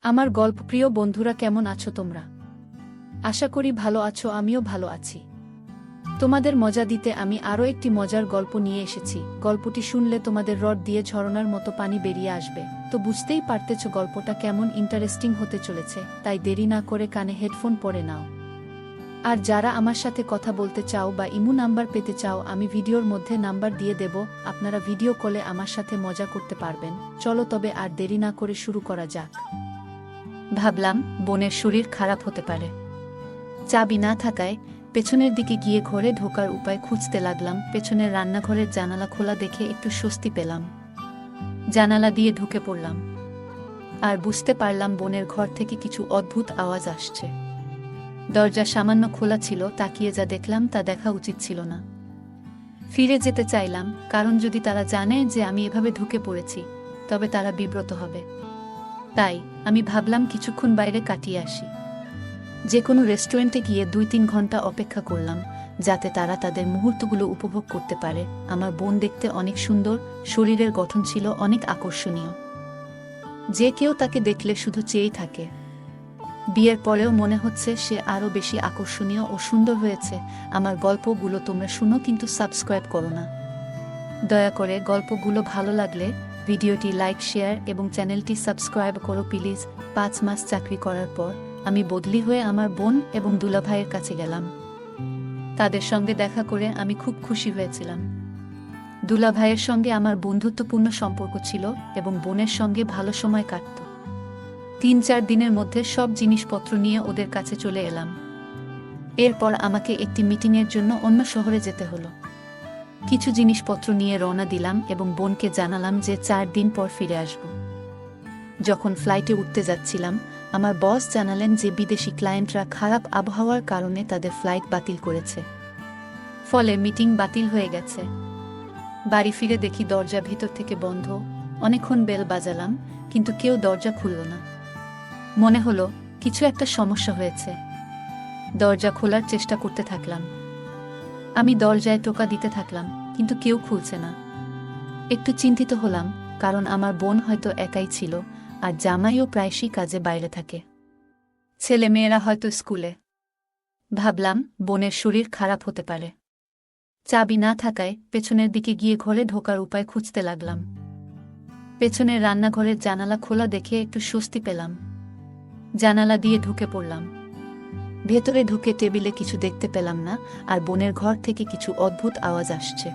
আমার গল্পপ্রিয় বন্ধুরা, কেমন আছো তোমরা? আশা করি ভালো আছো, আমিও ভালো আছি। তোমাদের মজা দিতে আমি আরও একটি মজার গল্প নিয়ে এসেছি। গল্পটি শুনলে তোমাদের রড দিয়ে ঝরনার মতো পানি বেরিয়ে আসবে। তো বুঝতেই পারতেছ গল্পটা কেমন ইন্টারেস্টিং হতে চলেছে, তাই দেরি না করে কানে হেডফোন পরে নাও। আর যারা আমার সাথে কথা বলতে চাও বা ইমো নাম্বার পেতে চাও, আমি ভিডিওর মধ্যে নাম্বার দিয়ে দেব, আপনারা ভিডিও কলে আমার সাথে মজা করতে পারবেন। চলো তবে আর দেরি না করে শুরু করা যাক। ভাবলাম বোনের শরীর খারাপ হতে পারে। চাবি না থাকায় পেছনের দিকে গিয়ে ঘরে ঢোকার উপায় খুঁজতে লাগলাম। পেছনের রান্নাঘরের জানালা খোলা দেখে একটু স্বস্তি পেলাম। জানালা দিয়ে ঢুকে পড়লাম আর বুঝতে পারলাম বোনের ঘর থেকে কিছু অদ্ভুত আওয়াজ আসছে। দরজা সামান্য খোলা ছিল, তাকিয়ে যা দেখলাম তা দেখা উচিত ছিল না। ফিরে যেতে চাইলাম, কারণ যদি তারা জানে যে আমি এভাবে ঢুকে পড়েছি তবে তারা বিব্রত হবে। তাই আমি ভাবলাম কিছুক্ষণ বাইরে কাটিয়ে আসি। যে কোনো রেস্টুরেন্টে গিয়ে 2-3 ঘন্টা অপেক্ষা করলাম, যাতে তারা তাদের মুহূর্তগুলো উপভোগ করতে পারে। আমার বোন দেখতে অনেক সুন্দর, শরীরের গঠন ছিল অনেক আকর্ষণীয়। যে কেউ তাকে দেখলে শুধু চেয়েই থাকে। বিয়ের পরেও মনে হচ্ছে সে আরও বেশি আকর্ষণীয় ও সুন্দর হয়েছে। আমার গল্পগুলো তোমরা শুনো, কিন্তু সাবস্ক্রাইব করো না। দয়া করে গল্পগুলো ভালো লাগলে ভিডিওটি লাইক, শেয়ার এবং চ্যানেলটি সাবস্ক্রাইব করো প্লিজ। 5 মাস চাকরি করার পর আমি বদলি হয়ে আমার বোন এবং দুলাভাইয়ের কাছে গেলাম। তাদের সঙ্গে দেখা করে আমি খুব খুশি হয়েছিলাম। দুলাভাইয়ের সঙ্গে আমার বন্ধুত্বপূর্ণ সম্পর্ক ছিল এবং বোনের সঙ্গে ভালো সময় কাটত। 3-4 দিনের মধ্যে সব জিনিসপত্র নিয়ে ওদের কাছে চলে এলাম। এরপর আমাকে একটি মিটিংয়ের জন্য অন্য শহরে যেতে হলো। কিছু জিনিসপত্র নিয়ে রওনা দিলাম এবং বোনকে জানালাম যে 4 দিন পর ফিরে আসব। যখন ফ্লাইটে উঠতে যাচ্ছিলাম, আমার বস জানালেন যে বিদেশি ক্লায়েন্টরা খারাপ আবহাওয়ার কারণে তাদের ফ্লাইট বাতিল করেছে। ফলে মিটিং বাতিল হয়ে গেছে। বাড়ি ফিরে দেখি দরজা ভিতর থেকে বন্ধ। অনেকক্ষণ বেল বাজালাম, কিন্তু কেউ দরজা খুলল না। মনে হলো কিছু একটা সমস্যা হয়েছে। দরজা খোলার চেষ্টা করতে থাকলাম। আমি দরজায় টোকা দিতে থাকলাম, কিন্তু কেউ খুলছে না। একটু চিন্তিত হলাম, কারণ আমার বোন হয়তো একাই ছিল, আর জামাইও প্রায়শই কাজে বাইরে থাকে। ছেলে মেয়েরা হয়তো স্কুলে। ভাবলাম বোনের শরীর খারাপ হতে পারে। চাবি না থাকায় পেছনের দিকে গিয়ে ঘরে ঢোকার উপায় খুঁজতে লাগলাম। পেছনের রান্নাঘরের জানালা খোলা দেখে একটু স্বস্তি পেলাম। জানালা দিয়ে ঢুকে পড়লাম। ভেতরে ঢুকে টেবিলে কিছু দেখতে পেলাম না, আর বোনের ঘর থেকে কিছু অদ্ভুত আওয়াজ আসছে।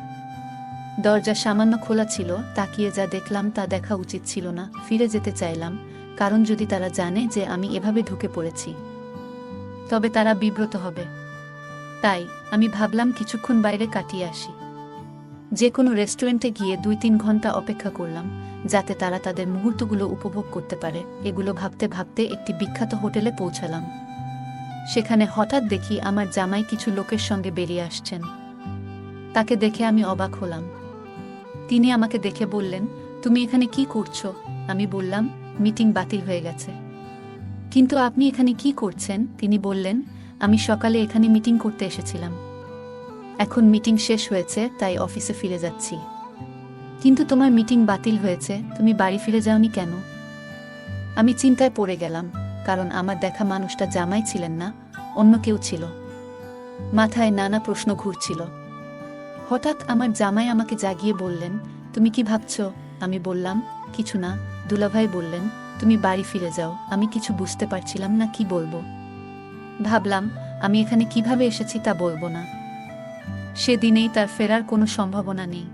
দরজা সামান্য খোলা ছিল, তাকিয়ে যা দেখলাম তা দেখা উচিত ছিল না। ফিরে যেতে চাইলাম, কারণ যদি তারা জানে যে আমি এভাবে ঢুকে পড়েছি তবে তারা বিব্রত হবে। তাই আমি ভাবলাম কিছুক্ষণ বাইরে কাটিয়ে আসি। যে কোনো রেস্টুরেন্টে গিয়ে 2-3 ঘন্টা অপেক্ষা করলাম, যাতে তারা তাদের মুহূর্তগুলো উপভোগ করতে পারে। এগুলো ভাবতে ভাবতে একটি বিখ্যাত হোটেলে পৌঁছালাম। সেখানে হঠাৎ দেখি আমার জামাই কিছু লোকের সঙ্গে বেরিয়ে আসছেন। তাকে দেখে আমি অবাক হলাম। তিনি আমাকে দেখে বললেন, তুমি এখানে কি করছো? আমি বললাম, মিটিং বাতিল হয়ে গেছে। কিন্তু আপনি এখানে কি করছেন? তিনি বললেন, আমি সকালে এখানে মিটিং করতে এসেছিলাম। এখন মিটিং শেষ হয়েছে, তাই অফিসে ফিরে যাচ্ছি। কিন্তু তোমার মিটিং বাতিল হয়েছে, তুমি বাড়ি ফিরে যাওনি কেন? আমি চিন্তায় পড়ে গেলাম, কারণ আমার দেখা মানুষটা জামাই ছিলেন না, অন্য কেউ ছিল। মাথায় নানা প্রশ্ন ঘুরছিল। হঠাৎ আমার জামাই আমাকে জাগিয়ে বললেন, তুমি কি ভাবছো? আমি বললাম, কিছু না। দুলাভাই বললেন, তুমি বাড়ি ফিরে যাও। আমি কিছু বুঝতে পারছিলাম না কি বলবো। ভাবলাম আমি এখানে কিভাবে এসেছি তা বলবো না। সেদিনেই তার ফেরার কোনো সম্ভাবনা নেই।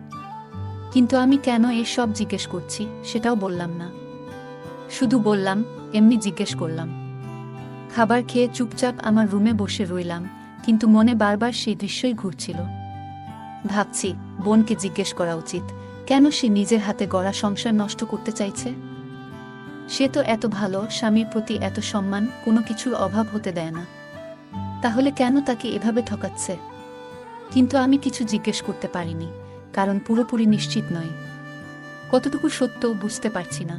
কিন্তু আমি কেন এসব জিজ্ঞেস করছি সেটাও বললাম না। শুধু বললাম, এমনি জিজ্ঞেস করলাম। খাবার খেয়ে চুপচাপ আমার রুমে বসে রইলাম, কিন্তু মনে বারবার সেই দৃশ্যই ঘুরছিল। ভাবছি বোনকে জিজ্ঞেস করা উচিত, কেন সে নিজের হাতে গড়া সংসার নষ্ট করতে চাইছে। সে তো এত ভালো, স্বামীর প্রতি এত সম্মান, কোনো কিছুর অভাব হতে দেয় না। তাহলে কেন তাকে এভাবে ঠকাচ্ছে? কিন্তু আমি কিছু জিজ্ঞেস করতে পারিনি, কারণ পুরোপুরি নিশ্চিত নই। কতটুকু সত্য বুঝতে পারছি না।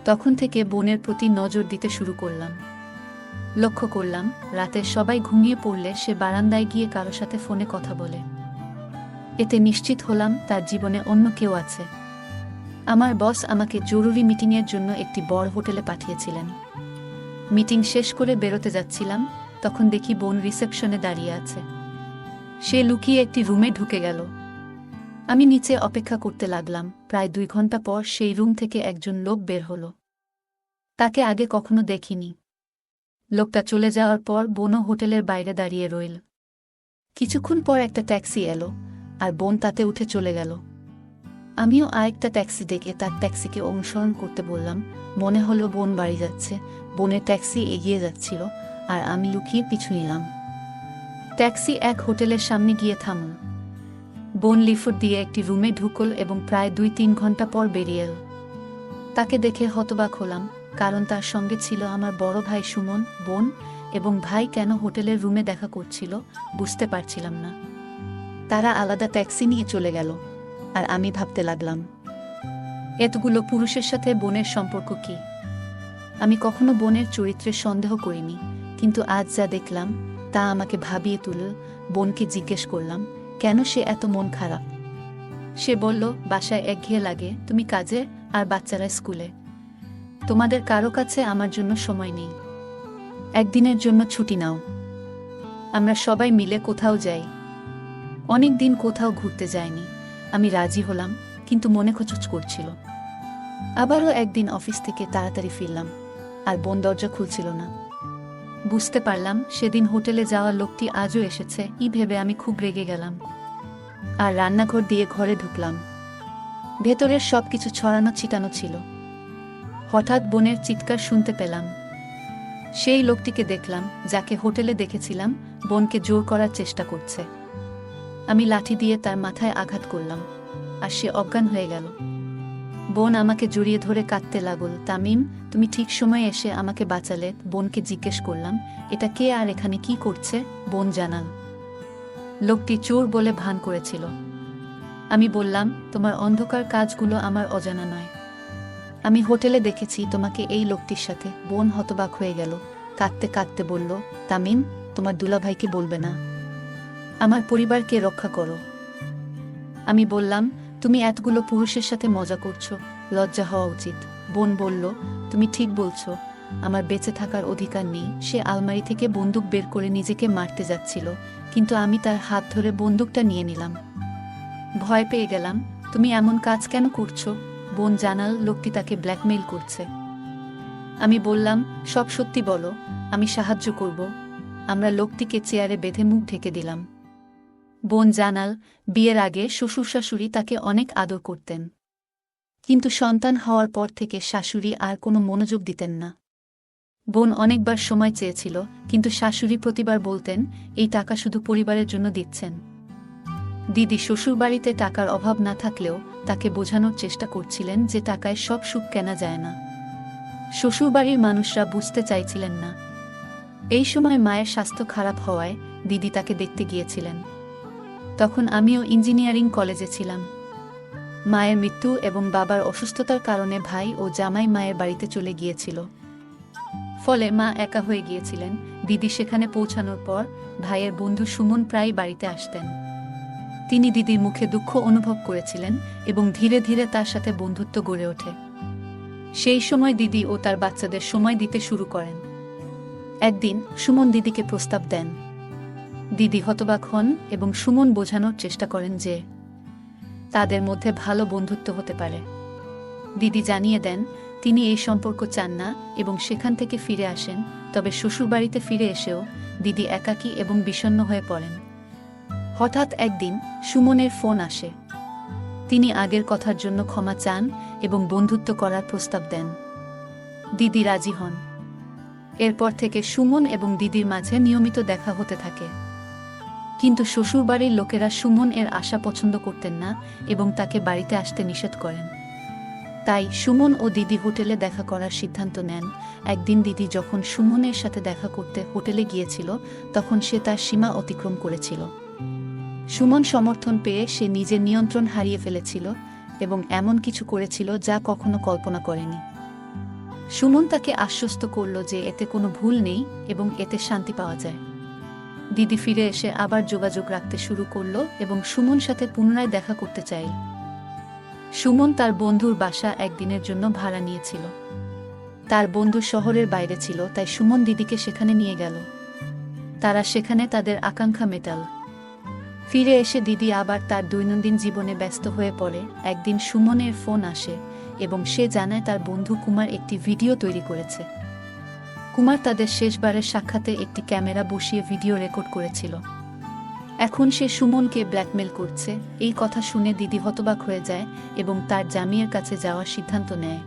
তখন থেকে বোনের প্রতি নজর দিতে শুরু করলাম। লক্ষ্য করলাম রাতে সবাই ঘুমিয়ে পড়লে সে বারান্দায় গিয়ে কারো সাথে ফোনে কথা বলে। এতে নিশ্চিত হলাম তার জীবনে অন্য কেউ আছে। আমার বস আমাকে জরুরি মিটিংয়ের জন্য একটি বড় হোটেলে পাঠিয়েছিলেন। মিটিং শেষ করে বেরোতে যাচ্ছিলাম, তখন দেখি বোন রিসেপশনে দাঁড়িয়ে আছে। সে লুকিয়ে একটি রুমে ঢুকে গেল। আমি নিচে অপেক্ষা করতে লাগলাম। প্রায় 2 ঘন্টা পর সেই রুম থেকে একজন লোক বের হলো। তাকে আগে কখনো দেখিনি। লোকটা চলে যাওয়ার পর বোনও হোটেলের বাইরে দাঁড়িয়ে রইল। কিছুক্ষণ পর একটা ট্যাক্সি এলো, আর বোন তাতে উঠে চলে গেল। আমিও আরেকটা ট্যাক্সি ডেকে তার ট্যাক্সিকে অনুসরণ করতে বললাম। মনে হলো বোন বাড়ি যাচ্ছে। বোনের ট্যাক্সি এগিয়ে যাচ্ছিল, আর আমি লুকিয়ে পিছু নিলাম। ট্যাক্সি এক হোটেলের সামনে গিয়ে থামল। বোন লিফট দিয়ে একটি রুমে ঢুকল এবং প্রায় 2-3 ঘন্টা পর বেরিয়ে এল। তাকে দেখে হতবাক হলাম, কারণ তার সঙ্গে ছিল আমার বড় ভাই সুমন। বোন এবং ভাই কেন হোটেলের রুমে দেখা করছিল বুঝতে পারছিলাম না। তারা আলাদা ট্যাক্সি নিয়ে চলে গেল, আর আমি ভাবতে লাগলাম, এতগুলো পুরুষের সাথে বোনের সম্পর্ক কি? আমি কখনো বোনের চরিত্রে সন্দেহ করিনি, কিন্তু আজ যা দেখলাম তা আমাকে ভাবিয়ে তুলল। বোনকে জিজ্ঞেস করলাম, কেন সে এত মন খারাপ? সে বলল, বাসায় একঘেয়ে লাগে, তুমি কাজে আর বাচ্চারা স্কুলে। তোমাদের কারো কাছে আমার জন্য সময় নেই। একদিনের জন্য ছুটি নাও, আমরা সবাই মিলে কোথাও যাই। অনেক দিন কোথাও ঘুরতে যায়নি। আমি রাজি হলাম, কিন্তু মনে খচুচ করছিল। আবারও একদিন অফিস থেকে তাড়াতাড়ি ফিরলাম, আর বোন দরজা খুলছিল না। বুঝতে পারলাম সেদিন হোটেলে যাওয়া লোকটি আজও এসেছে। ভেবে আমি খুব রেগে গেলাম, আর রান্নাঘর দিয়ে ঘরে ঢুকলাম। ভেতরের সবকিছু ছড়ানো ছিটানো ছিল। হঠাৎ বোনের চিৎকার শুনতে পেলাম। সেই লোকটিকে দেখলাম যাকে হোটেলে দেখেছিলাম বোনকে জোর করার চেষ্টা করছে। আমি লাঠি দিয়ে তার মাথায় আঘাত করলাম, আর সে অজ্ঞান হয়ে গেল। বোন আমাকে জড়িয়ে ধরে কাঁদতে লাগল। তামিম, তুমি ঠিক সময়ে এসে আমাকে বাঁচালে। বোনকে জিজ্ঞেস করলাম, এটা কে আর এখানে কি করছে? বোন জানাল, লোকটি চোর বলে ভান করেছিল। আমি বললাম, তোমার অন্ধকার কাজগুলো আমার অজানা নয়। আমি হোটেলে দেখেছি তোমাকে এই লোকটির সাথে। বোন হতবাক হয়ে গেল, কাঁদতে কাঁদতে বলল, তামিম, তোমার দুলাভাইকে বলবে না। আমার পরিবারকে রক্ষা করো। আমি বললাম, তুমি এতগুলো পুরুষের সাথে মজা করছো, লজ্জা হওয়া উচিত। বোন বলল, তুমি ঠিক বলছো, আমার বেঁচে থাকার অধিকার নেই। সে আলমারি থেকে বন্দুক বের করে নিজেকে মারতে যাচ্ছিল, কিন্তু আমি তার হাত ধরে বন্দুকটা নিয়ে নিলাম। ভয় পেয়ে গেলাম। তুমি এমন কাজ কেন করছো? বোন জানাল, লোকটি তাকে ব্ল্যাকমেইল করছে। আমি বললাম, সব সত্যি বলো, আমি সাহায্য করব। আমরা লোকটিকে চেয়ারে বেঁধে মুখ ঢেকে দিলাম। বোন জানাল, বিয়ের আগে শ্বশুর শাশুড়ি তাকে অনেক আদর করতেন, কিন্তু সন্তান হওয়ার পর থেকে শাশুড়ি আর কোনো মনোযোগ দিতেন না। বোন অনেকবার সময় চেয়েছিল, কিন্তু শাশুড়ি প্রতিবার বলতেন, এই টাকা শুধু পরিবারের জন্য দিচ্ছেন। দিদি শ্বশুরবাড়িতে টাকার অভাব না থাকলেও তাকে বোঝানোর চেষ্টা করছিলেন যে টাকায় সব সুখ কেনা যায় না। শ্বশুরবাড়ির মানুষরা বুঝতে চাইছিলেন না। এই সময় মায়ের স্বাস্থ্য খারাপ হওয়ায় দিদি তাকে দেখতে গিয়েছিলেন। তখন আমিও ইঞ্জিনিয়ারিং কলেজে ছিলাম। মায়ের মৃত্যু এবং বাবার অসুস্থতার কারণে ভাই ও জামাই মায়ের বাড়িতে চলে গিয়েছিল। ফলে মা একা হয়ে গিয়েছিলেন। দিদি সেখানে পৌঁছানোর পর ভাইয়ের বন্ধু সুমন প্রায় বাড়িতে আসতেন। তিনি দিদির মুখে দুঃখ অনুভব করেছিলেন এবং ধীরে ধীরে তার সাথে বন্ধুত্ব গড়ে ওঠে। সেই সময় দিদি ও তার বাচ্চাদের সময় দিতে শুরু করেন। একদিন সুমন দিদিকে প্রস্তাব দেন। দিদি হতবাক হন এবং সুমন বোঝানোর চেষ্টা করেন যে তাদের মধ্যে ভালো বন্ধুত্ব হতে পারে। দিদি জানিয়ে দেন তিনি এই সম্পর্ক চান না এবং সেখান থেকে ফিরে আসেন। তবে শ্বশুরবাড়িতে ফিরে এসেও দিদি একাকী এবং বিষণ্ণ হয়ে পড়েন। হঠাৎ একদিন সুমনের ফোন আসে। তিনি আগের কথার জন্য ক্ষমা চান এবং বন্ধুত্ব করার প্রস্তাব দেন। দিদি রাজি হন। এরপর থেকে সুমন এবং দিদির মাঝে নিয়মিত দেখা হতে থাকে। কিন্তু শ্বশুরবাড়ির লোকেরা সুমন এর আশা পছন্দ করতেন না এবং তাকে বাড়িতে আসতে নিষেধ করেন। তাই সুমন ও দিদি হোটেলে দেখা করার সিদ্ধান্ত নেন। একদিন দিদি যখন সুমনের সাথে দেখা করতে হোটেলে গিয়েছিল, তখন সে তার সীমা অতিক্রম করেছিল। সুমন সমর্থন পেয়ে সে নিজের নিয়ন্ত্রণ হারিয়ে ফেলেছিল এবং এমন কিছু করেছিল যা কখনো কল্পনা করেনি। সুমন তাকে আশ্বস্ত করল যে এতে কোনো ভুল নেই এবং এতে শান্তি পাওয়া যায়। দিদি ফিরে এসে আবার যোগাযোগ রাখতে শুরু করল এবং সুমন সাথে পুনরায় দেখা করতে চাইল। সুমন তার বন্ধুর বাসা একদিনের জন্য ভাড়া নিয়েছিল। তার বন্ধু শহরের বাইরে ছিল, তাই সুমন দিদিকে সেখানে নিয়ে গেল। তারা সেখানে তাদের আকাঙ্ক্ষা মেটাল। ফিরে এসে দিদি আবার তার দৈনন্দিন জীবনে ব্যস্ত হয়ে পড়ে। একদিন সুমনের ফোন আসে এবং সে জানায় তার বন্ধু কুমার একটি ভিডিও তৈরি করেছে। কুমার তাদের শেষবারের সাক্ষাতে একটি ক্যামেরা বসিয়ে ভিডিও রেকর্ড করেছিল। এখন সে সুমনকে ব্ল্যাকমেল করছে। এই কথা শুনে দিদি হতবাক হয়ে যায় এবং তার জামিয়ার কাছে যাওয়ার সিদ্ধান্ত নেয়।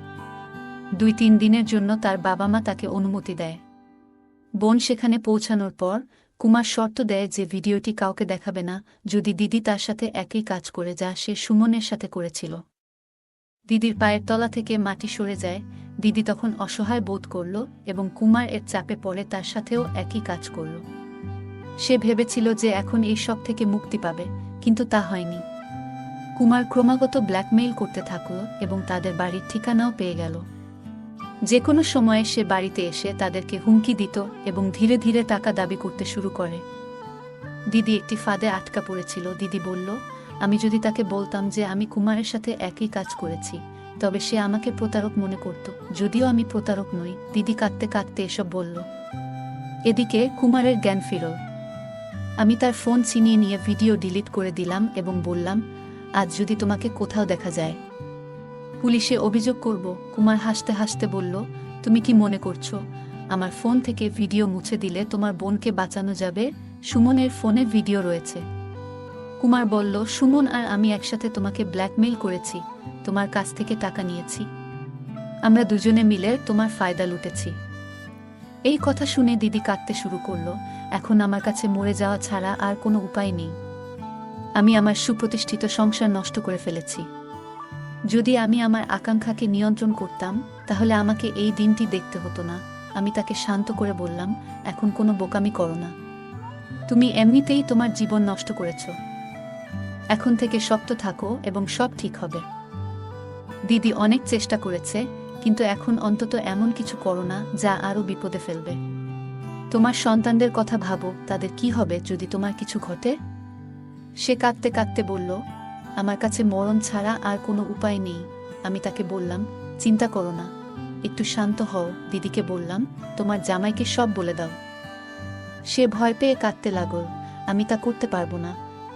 2-3 দিনের জন্য তার বাবা মা তাকে অনুমতি দেয়। বোন সেখানে পৌঁছানোর পর কুমার শর্ত দেয় যে ভিডিওটি কাউকে দেখাবে না যদি দিদি তার সাথে একই কাজ করে যা সে সুমনের সাথে করেছিল। দিদির পায়ের তলা থেকে মাটি সরে যায়। দিদি তখন অসহায় বোধ করল এবং কুমার এর চাপে পড়ে তার সাথেও একই কাজ করল। সে ভেবেছিল যে এখন এই সব থেকে মুক্তি পাবে, কিন্তু তা হয়নি। কুমার ক্রমাগত ব্ল্যাকমেইল করতে থাকল এবং তাদের বাড়ির ঠিকানাও পেয়ে গেল। যে কোনো সময়ে সে বাড়িতে এসে তাদেরকে হুমকি দিত এবং ধীরে ধীরে টাকা দাবি করতে শুরু করে। দিদি একটি ফাঁদে আটকা পড়েছিল। দিদি বলল, আমি যদি তাকে বলতাম যে আমি কুমারের সাথে একই কাজ করেছি, তবে সে আমাকে প্রতারক মনে করত। যদিও আমি প্রতারক নই, দিদি কাঁদতে কাঁদতে এসব বলল। এদিকে কুমারের জ্ঞান ফিরল। আমি তার ফোন ছিনিয়ে নিয়ে ভিডিও ডিলিট করে দিলাম এবং বললাম, আজ যদি তোমাকে কোথাও দেখা যায়, পুলিশে অভিযোগ করব। কুমার হাসতে হাসতে বলল, তুমি কি মনে করছো আমার ফোন থেকে ভিডিও মুছে দিলে তোমার বোনকে বাঁচানো যাবে? সুমনের ফোনে ভিডিও রয়েছে। কুমার বলল, সুমন আর আমি একসাথে তোমাকে ব্ল্যাকমেইল করেছি, তোমার কাছ থেকে টাকা নিয়েছি, আমরা দুজনে মিলে তোমার ফায়দা লুটেছি। এই কথা শুনে দিদি কাঁদতে শুরু করল। এখন আমার কাছে মরে যাওয়া ছাড়া আর কোনো উপায় নেই। আমি আমার সুপ্রতিষ্ঠিত সংসার নষ্ট করে ফেলেছি। যদি আমি আমার আকাঙ্ক্ষাকে নিয়ন্ত্রণ করতাম তাহলে আমাকে এই দিনটি দেখতে হতো না। আমি তাকে শান্ত করে বললাম, এখন কোনো বোকামি করো না, তুমি এমনিতেই তোমার জীবন নষ্ট করেছ। এখন থেকে শক্ত থাকো এবং সব ঠিক হবে। দিদি অনেক চেষ্টা করেছে, কিন্তু এখন অন্তত এমন কিছু করো না যা আরও বিপদে ফেলবে। তোমার সন্তানদের কথা ভাবো, তাদের কি হবে যদি তোমার কিছু ঘটে? সে কাঁদতে কাঁদতে বলল, আমার কাছে মরণ ছাড়া আর কোনো উপায় নেই। আমি তাকে বললাম, চিন্তা করো না, একটু শান্ত হও। দিদিকে বললাম, তোমার জামাইকে সব বলে দাও। সে ভয় পেয়ে কাঁদতে লাগল। আমি তা করতে পারবো না,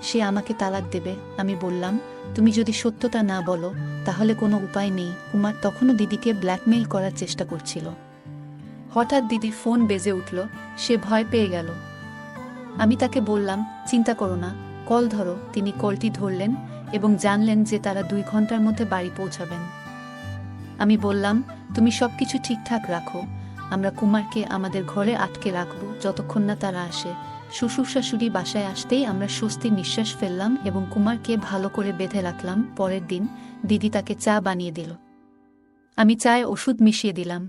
সে আমাকে তালাক দেবে। আমি বললাম, তুমি যদি সত্যটা না বলো তাহলে কোনো উপায় নেই। কুমার তখনও দিদিকে ব্ল্যাকমেইল করার চেষ্টা করছিল। হঠাৎ দিদির ফোন বেজে উঠল। সে ভয় পেয়ে গেল। আমি তাকে বললাম, চিন্তা করো না, কল ধরো। তিনি কলটি ধরলেন এবং জানলেন যে তারা 2 ঘন্টার মধ্যে বাড়ি পৌঁছাবেন। আমি বললাম, তুমি সবকিছু ঠিকঠাক রাখো, আমরা কুমারকে আমাদের ঘরে আটকে রাখব যতক্ষণ না তারা আসে। শ্বশুর শাশুড়ি বাসায় আসতেই আমরা স্বস্তির নিঃশ্বাস ফেললাম এবং কুমারকে ভালো করে বেঁধে রাখলাম। পরের দিন দিদি তাকে চা বানিয়ে দিল। আমি চায়ে ওষুধ মিশিয়ে দিলাম।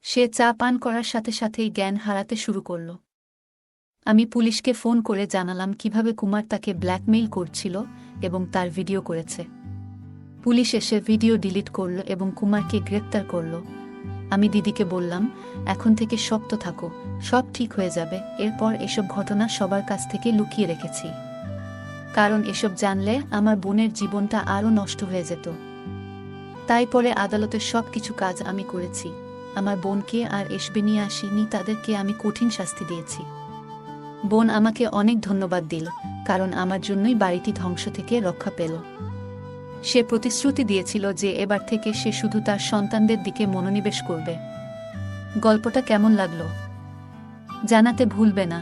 সে চা পান করার সাথে সাথেই জ্ঞান হারাতে শুরু করল। আমি পুলিশকে ফোন করে জানালাম কিভাবে কুমার তাকে ব্ল্যাকমেইল করছিল এবং তার ভিডিও করেছে। পুলিশ এসে ভিডিও ডিলিট করল এবং কুমারকে গ্রেপ্তার করল। আমি দিদিকে বললাম, এখন থেকে শক্ত থাকো, সব ঠিক হয়ে যাবে। এরপর এসব ঘটনা সবার কাছ থেকে লুকিয়ে রেখেছি, কারণ এসব জানলে আমার বোনের জীবনটা আরও নষ্ট হয়ে যেত। তাই পরে আদালতের সব কিছু কাজ আমি করেছি। আমার বোনকে আর এসবে নিয়ে আসিনি, তাদেরকে আমি কঠিন শাস্তি দিয়েছি। বোন আমাকে অনেক ধন্যবাদ দিল, কারণ আমার জন্যই বাড়িটি ধ্বংস থেকে রক্ষা পেল। সে প্রতিশ্রুতি দিয়েছিল যে এবার থেকে সে শুধু তার সন্তানদের দিকে মনোনিবেশ করবে। গল্পটা কেমন লাগলো জানাতে ভুলবে না।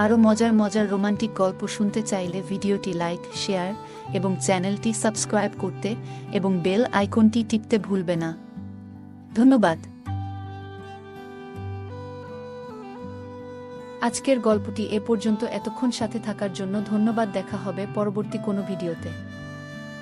আরও মজার মজার রোমান্টিক গল্প শুনতে চাইলে ভিডিওটি লাইক, শেয়ার এবং চ্যানেলটি সাবস্ক্রাইব করতে এবং বেল আইকনটি টিপতে ভুলবে না। ধন্যবাদ। আজকের গল্পটি এ পর্যন্ত। এতক্ষণ সাথে থাকার জন্য ধন্যবাদ। দেখা হবে পরবর্তী কোনো ভিডিওতে।